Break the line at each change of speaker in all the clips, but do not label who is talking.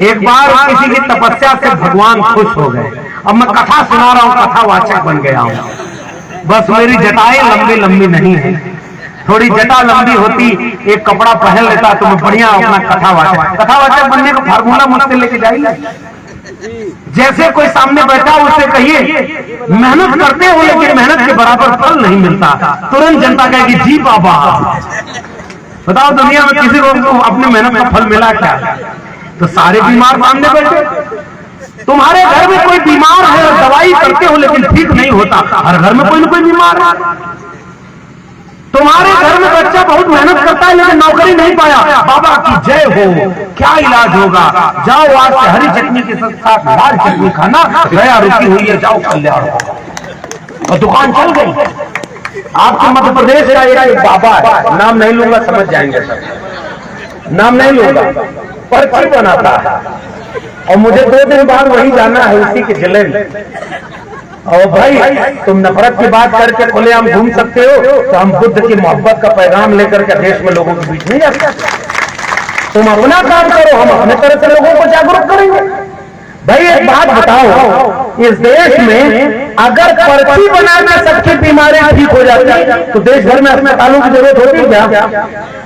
एक बार किसी की तपस्या से भगवान खुश हो गए। अब मैं कथा सुना रहा हूं, कथावाचक बन गया हूं। बस मेरी जटाएं लंबी लंबी नहीं है, थोड़ी जटा लंबी होती, एक कपड़ा पहन लेता तो मैं बढ़िया अपना कथावाचक बनने का फार्मूला मुझसे लेके जाइए। जैसे कोई सामने बैठा उससे कहिए मेहनत करते हो लेकिन मेहनत के बराबर फल नहीं मिलता, तुरंत जनता कहेगी जी बाबा। बताओ दुनिया में किसी को अपनी मेहनत का फल मिला क्या? तो सारे बीमार सामने बैठे। तुम्हारे घर में कोई बीमार है और दवाई करते हो लेकिन ठीक नहीं होता, हर घर में कोई ना कोई बीमार है। तुम्हारे घर में बच्चा बहुत मेहनत करता है लेकिन नौकरी नहीं पाया, बाबा की जय हो, क्या इलाज होगा? जाओ आज से हरी चटनी के साथ लाल चटनी खाना, गया रुकी हुई है, जाओ कल्याण होगा। और दुकान चल गई। आपके मध्य प्रदेश का एक बाबा है, नाम नहीं लूंगा, समझ जाएंगे सब, नाम नहीं लूंगा, पर्ची बनाता है और मुझे 2 दिन बाद वही जाना है उसी के जिले में। और भाई तुम नफरत की बात करके खुलेआम घूम सकते हो, तो हम बुद्ध की मोहब्बत का पैगाम लेकर के देश में लोगों के बीच नहीं जा सकते। तुम अपना काम करो, हम अपने तरफ से लोगों को जागरूक करेंगे। भाई एक बात बताओ, इस देश में अगर पर्ची बनाकर सबकी बीमारियां ठीक हो जाती तो देश भर में अस्पतालों की जरूरत होती क्या?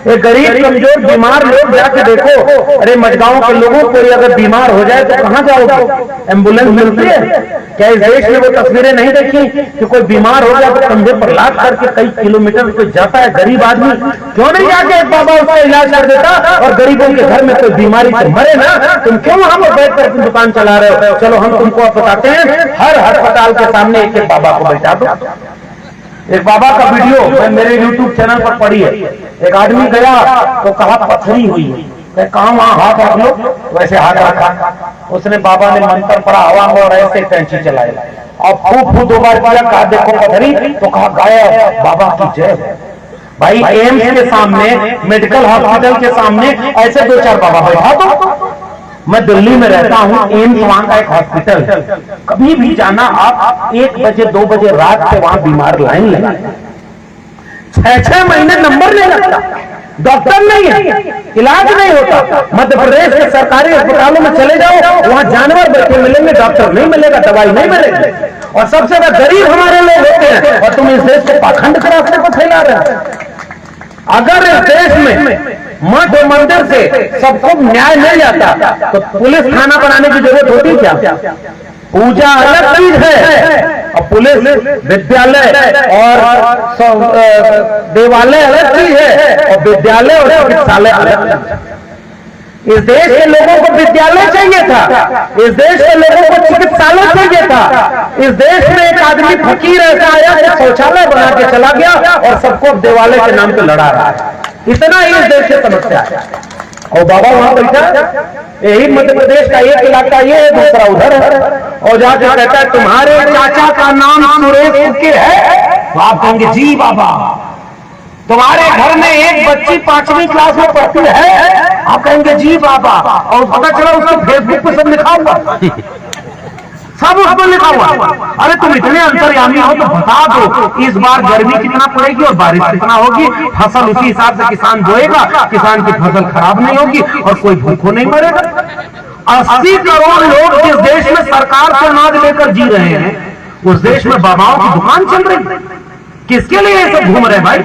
एक गरीब कमजोर बीमार लोग जाके देखो, अरे मजगांव के लोगों को अगर बीमार हो जाए तो कहां जाओगे? एम्बुलेंस मिलती है क्या? इस देश में वो तस्वीरें नहीं देखी कि कोई बीमार हो गया तो कंधे पर लाद करके कई किलोमीटर कोई जाता है गरीब आदमी, क्यों नहीं जाके एक बाबा उसका इलाज कर देता? और गरीबों के घर में कोई बीमारी से मरे ना, तुम क्यों वहां पर बैठ कर दुकान चला रहे हो? चलो हम तुमको अब बताते हैं, हर अस्पताल के सामने एक एक बाबा को बैठा दो। एक बाबा का वीडियो मैं मेरे YouTube चैनल पर पड़ी है। एक आदमी गया तो कहा पथरी हुई है, कहा वहां हाथ रख लो, वैसे हाथ रखा। उसने बाबा ने मंत्र पढ़ा हवा में और ऐसे कैंची चलाई और फूक 2 बार किया, कहा देखो पथरी, तो कहा गायब, बाबा की जय। भाई एम्स के सामने, मेडिकल हॉस्पिटल के सामने ऐसे 2-4 बाबा बैठा दो। मैं दिल्ली में रहता हूं, एम्स वहां का एक हॉस्पिटल, कभी भी जाना आप 1 बजे 2 बजे रात से वहां बीमार लाइन लगा, 6-6 महीने नंबर नहीं लगता, डॉक्टर नहीं है, इलाज नहीं होता। मध्य प्रदेश के सरकारी अस्पतालों में चले जाओ, वहां जानवर बैठे मिलेंगे, डॉक्टर नहीं मिलेगा, दवाई नहीं मिलेगी। और सबसे ज्यादा गरीब हमारे लोग होते हैं और तुम इस देश को पाखंड के रास्ते को फैला रहे हो। अगर इस देश में मठ और मंदिर से सबको न्याय मिल जाता तो पुलिस थाना बनाने की जरूरत होती क्या? पूजा अलग चीज है और पुलिस विद्यालय और देवालय अलग चीज है और विद्यालय और चिकित्सालय अलग चीज है। इस देश के लोगों को विद्यालय चाहिए था, इस देश के लोगों को चिकित्सालय चाहिए था। इस देश में एक आदमी फकीर ऐसा आया कि शौचालय बना के चला गया और सबको देवालय के नाम पे लड़ा रहा है। इतना ही इस देश की समस्या है। और बाबा वहां बैठा, यही मध्य प्रदेश का एक इलाका ये है, दूसरा उधर है, और जाके कहता है तुम्हारे चाचा का नाम सुरेश उके है? तो आप कहेंगे जी बाबा। तुम्हारे घर में एक बच्ची 5वीं क्लास में पढ़ती है? आप कहेंगे जी बाबा। और पता चला उसके फेसबुक पे सब लिखा हुआ, सब उस पर लिखा हुआ। अरे तुम इतने अंतर्यामी हो तो बता दो इस बार गर्मी कितना पड़ेगी और बारिश कितना होगी, फसल उसी हिसाब से किसान बोएगा, किसान की फसल खराब नहीं होगी और कोई भूखों नहीं मरेगा। 80 करोड़ लोग जिस देश में सरकार से अनाज लेकर जी रहे हैं, उस देश में बाबाओं की दुकान चल रही है। किसके लिए ये सब घूम रहे भाई?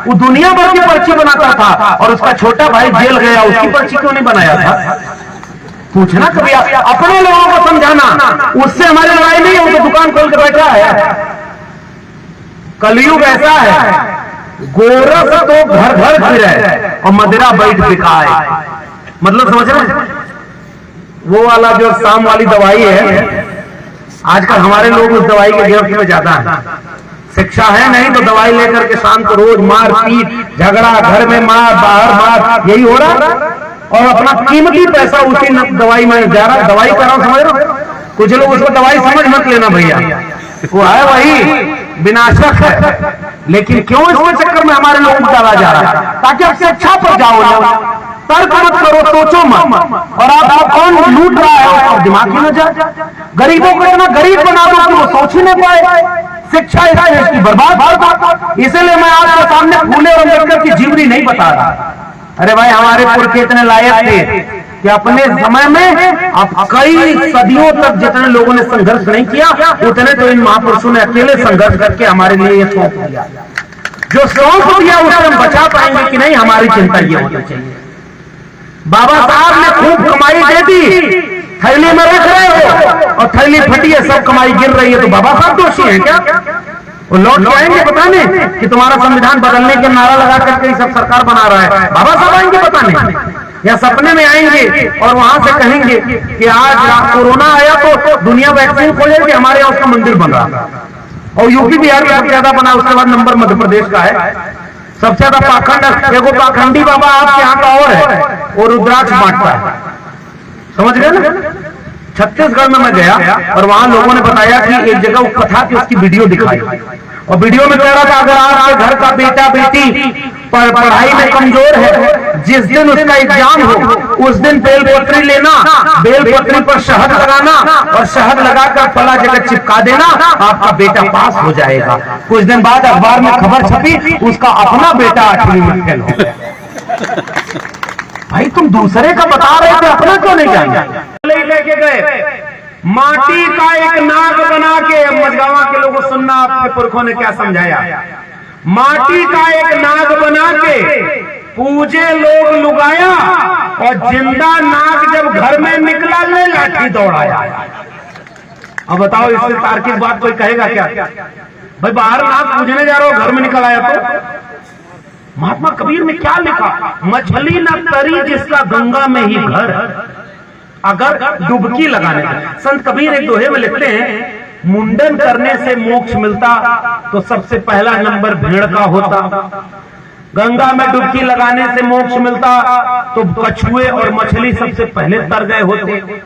वो दुनिया भर की पर्ची बनाता था और उसका छोटा भाई जेल गया, उसकी पर्ची क्यों नहीं बनाया था? पूछना कभी, अपने लोगों को समझाना, उससे हमारी लड़ाई नहीं है, वो तो दुकान खोल के बैठा है। कलयुग ऐसा है, गोरख तो घर घर फिरे और मदिरा बैठ बिकाए। मतलब समझ रहे? वो वाला जो शाम वाली दवाई है, आजकल हमारे लोग उस दवाई के गिरफ्त में ज्यादा है। शिक्षा है नहीं तो दवाई लेकर के शाम को रोज मार पीट झगड़ा, घर में मार बाहर मार, यही हो रहा। और अपना कीमती पैसा उसी दवाई में जा रहा, दवाई कर रहा हूं, समझ रहे हो? कुछ लोग उसको दवाई समझ मत लेना भैया, वो है वही विनाशक है, लेकिन क्यों इसके चक्कर में हमारे लोगों को डाला जा रहा है? ताकि आप शिक्षा पर जाओ, तर्क मत करो, सोचो मत। और आप कौन लूट रहा है और दिमाग ही न जाए। गरीबों को इतना गरीब बना दो कि वो सोच ही नहीं पाए। शिक्षा इस देश की बर्बाद। इसलिए मैं आपके सामने फूले और अम्बेडकर की जीवनी नहीं बता रहा। अरे भाई हमारे पुरखे इतने लायक थे, कि अपने समय में अब कई सदियों तक जितने लोगों ने संघर्ष नहीं किया, उतने तो इन महापुरुषों ने अकेले संघर्ष करके हमारे लिए ये सौंप दिया। जो सौंप दिया उसे हम बचा पाएंगे कि नहीं, हमारी चिंता ये होनी चाहिए। बाबा साहब ने खूब कमाई दे दी, थैली में रख रहे हो और थैली फटी है, सब कमाई गिर रही है, तो बाबा साहब दोषी हैं क्या? वो लौट के आएंगे बताने कि तुम्हारा संविधान बदलने के नारा लगा करके ये सब सरकार बना रहा है? बाबा साहब आएंगे बताने, या सपने में आएंगे और वहां से कहेंगे कि आज कोरोना आया तो दुनिया वैक्सीन खोलेगी, हमारे यहाँ उसका मंदिर बन रहा, और यूपी बिहार में सबसे ज्यादा बना, उसके बाद नंबर मध्य प्रदेश का है, सबसे ज्यादा पाखंड। देखो पाखंडी बाबा आपके यहाँ का और है, और रुद्राक्ष बांटता है, समझ गए ना? छत्तीसगढ़ में मैं गया और वहां लोगों ने बताया कि एक जगह वो कथा की उसकी वीडियो दिखाई, और वीडियो में कह रहा था अगर आपके घर का बेटा बेटी पढ़ाई में कमजोर है, जिस दिन उसका एग्जाम हो उस दिन बेलपत्री लेना, बेलपत्री पर शहद लगाना और शहद लगाकर फला जगह चिपका देना, आपका बेटा पास हो जाएगा। कुछ दिन बाद अखबार में खबर छपी, उसका अपना बेटा 8वीं में फेल हो गया। भाई तुम दूसरे का बता रहे थे, अपना क्यों नहीं जाएंगे? लेके गए माटी का एक नाग बना के, मझगावा के लोगों को सुनना, आपके पुरखों ने क्या समझाया। माटी का एक नाग बना के पूजे लोग लुगाया, और जिंदा नाग जब घर में निकला ले लाठी दौड़ाया। अब बताओ इससे तार्किक बात कोई कहेगा क्या? भाई बाहर नाग पूजने जा रहे हो, घर में निकल आया तो? महात्मा कबीर ने क्या लिखा? मछली न तरी जिसका गंगा में ही घर, अगर डुबकी लगाने का। संत कबीर एक दोहे में लिखते हैं, मुंडन करने से मोक्ष मिलता तो सबसे पहला नंबर भेड़ का होता, गंगा में डुबकी लगाने से मोक्ष मिलता तो कछुए और मछली सबसे पहले तर गए होते।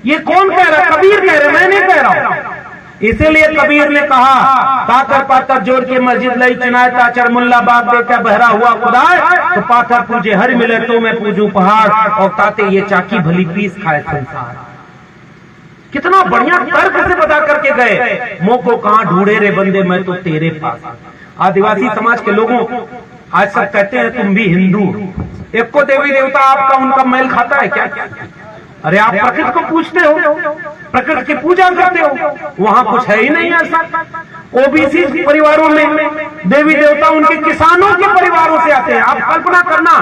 ये कौन कह रहा है? कबीर कह रहे, मैं नहीं कह रहा हूं। इसीलिए कबीर ने कहा, पाथर पाथर जोड़ के मस्जिद लई चुनाए, ताचर मुल्ला बाप देखा बहरा हुआ खुदाए, तो पाथर पूजे हर मिले तो मैं पूजू पहाड़, और ताते ये चाकी भली पीस खाए संसार। कितना बढ़िया तर्क से बता करके गए, मोको कहां ढूंढे रे बंदे, मैं तो तेरे पास। आदिवासी समाज के लोगों आज सब कहते हैं तुम भी हिंदू, एक को देवी देवता आपका उनका मेल खाता है क्या? अरे आप प्रकृति को पूछते हो, प्रकृति की पूजा करते हो, वहां कुछ है ही नहीं ऐसा। ओबीसी परिवारों में देवी देवता उनके किसानों के परिवारों से आते हैं। आप कल्पना करना,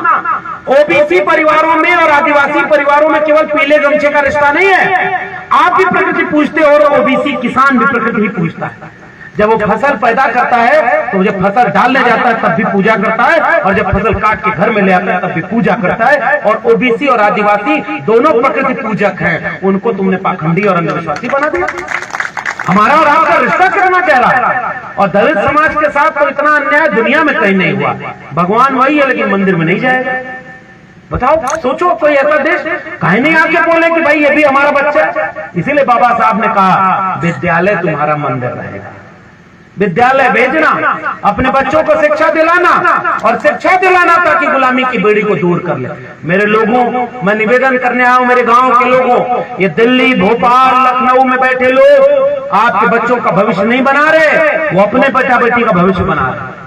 ओबीसी परिवारों में और आदिवासी परिवारों में केवल पीले गमछे का रिश्ता नहीं है। आप भी प्रकृति पूजते हो और ओबीसी किसान भी प्रकृति ही पूजता है। जब वो फसल पैदा करता है तो जब फसल डालने जाता है तब भी पूजा करता है, और जब फसल काट के घर में ले आता है तब भी पूजा करता है। और ओबीसी और आदिवासी दोनों प्रकृति पूजक हैं, उनको तुमने पाखंडी और अंधविश्वासी बना दिया। हमारा और आपका रिश्ता करना चाह रहा है, और दलित समाज के साथ तो इतना अन्याय दुनिया में कहीं नहीं हुआ। भगवान वही है लेकिन मंदिर में नहीं जाएगा। बताओ, सोचो कोई ऐसा देश कहीं नहीं आके बोले कि भाई ये भी हमारा बच्चा है। इसीलिए बाबा साहब ने कहा विद्यालय तुम्हारा मंदिर रहेगा। विद्यालय भेजना, अपने बच्चों को शिक्षा दिलाना, और शिक्षा दिलाना ताकि गुलामी की बेड़ी को दूर कर ले। मेरे लोगों, मैं निवेदन करने आया हूं, मेरे गांव के लोगों, ये दिल्ली, भोपाल, लखनऊ में बैठे लोग आपके बच्चों का भविष्य नहीं बना रहे, वो अपने बेटा बेटी का भविष्य बना रहे।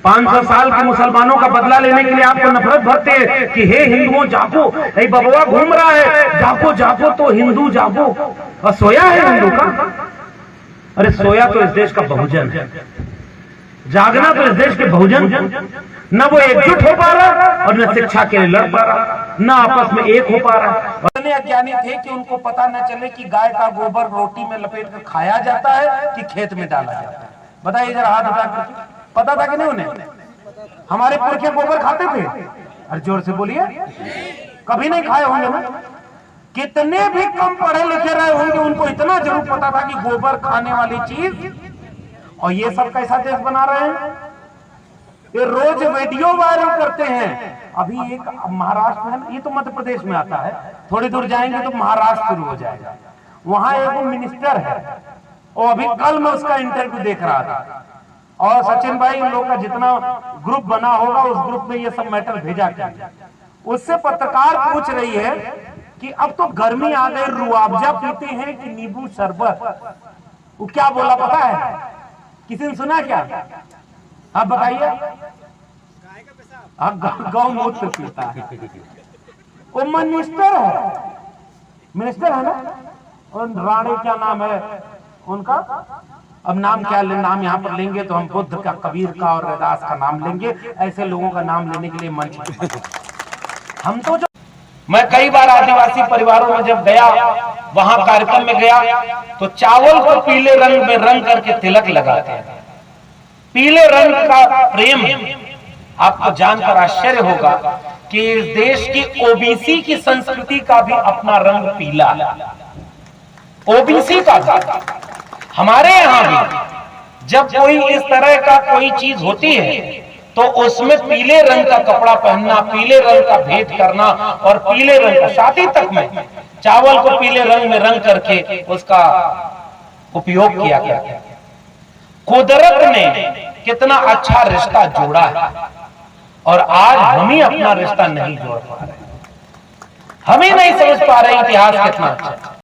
500 साल के मुसलमानों का बदला लेने के लिए आपको नफरत भरते हैं कि हे हिंदुओं जागो, हे बबुआ घूम रहा है, जागो जागो तो हिंदू जागो, और सोया है हिंदू का। अरे सोया तो इस देश का बहुजन है, जागना तो इस देश के बहुजन, न वो एकजुट हो पा रहा और न शिक्षा के लिए लड़ पा रहा, न आपस में एक हो पा रहा। इतने अज्ञानी थे कि उनको पता न चले कि गाय का गोबर रोटी में लपेट कर खाया जाता है कि खेत में डाला जाता है। बताइए जरा हाथ उठा कर, पता था कि नहीं उन्हें? हमारे पुरखे गोबर खाते थे? अरे जोर से बोलिए, कभी नहीं खाए होंगे ना। कितने भी कम पढ़े लिखे रहे होंगे, उनको इतना जरूर पता था कि गोबर खाने वाली चीज। और ये सब कैसा देश बना रहे हैं? ये रोज वीडियो वायरल करते हैं। अभी एक महाराष्ट्र है, ये तो मध्य प्रदेश में आता है, थोड़ी दूर जाएंगे तो महाराष्ट्र शुरू हो जाएगा। वहां एक मिनिस्टर है, और अभी कल मैं उसका इंटरव्यू देख रहा था, और सचिन भाई उन लोग का जितना ग्रुप बना होगा उस ग्रुप में ये सब मैटर भेजा कर। उससे पत्रकार पूछ रही है कि अब तो गर्मी आ गई, रुआवजा पीते हैं कि नींबू शरबत? वो क्या बोला पता है? किसी ने सुना क्या? आप बताइए। गौ मूत्र पीता है। वो मिनिस्टर है, मिनिस्टर है ना। उन रानी क्या नाम है उनका, अब नाम क्या नाम यहाँ पर लेंगे तो हम बुद्ध का, कबीर का और रैदास का नाम लेंगे। ऐसे लोगों का नाम लेने के लिए मंच हम तो मैं कई बार आदिवासी परिवारों में जब गया, वहां कार्यक्रम में गया, तो चावल को पीले रंग में रंग करके तिलक लगाते हैं। पीले रंग का प्रेम आपको जानकर आश्चर्य होगा कि इस देश की ओबीसी की संस्कृति का भी अपना रंग पीला। ओबीसी का भी हमारे यहां भी जब कोई इस तरह का कोई चीज होती है तो उसमें पीले रंग का कपड़ा पहनना, पीले रंग का भेंट करना और पीले रंग का शादी तक में चावल को पीले रंग में रंग करके उसका उपयोग किया गया। कुदरत ने कितना अच्छा रिश्ता जोड़ा है और आज हम ही अपना रिश्ता नहीं जोड़ पा रहे, हम ही नहीं समझ पा रहे इतिहास कितना अच्छा।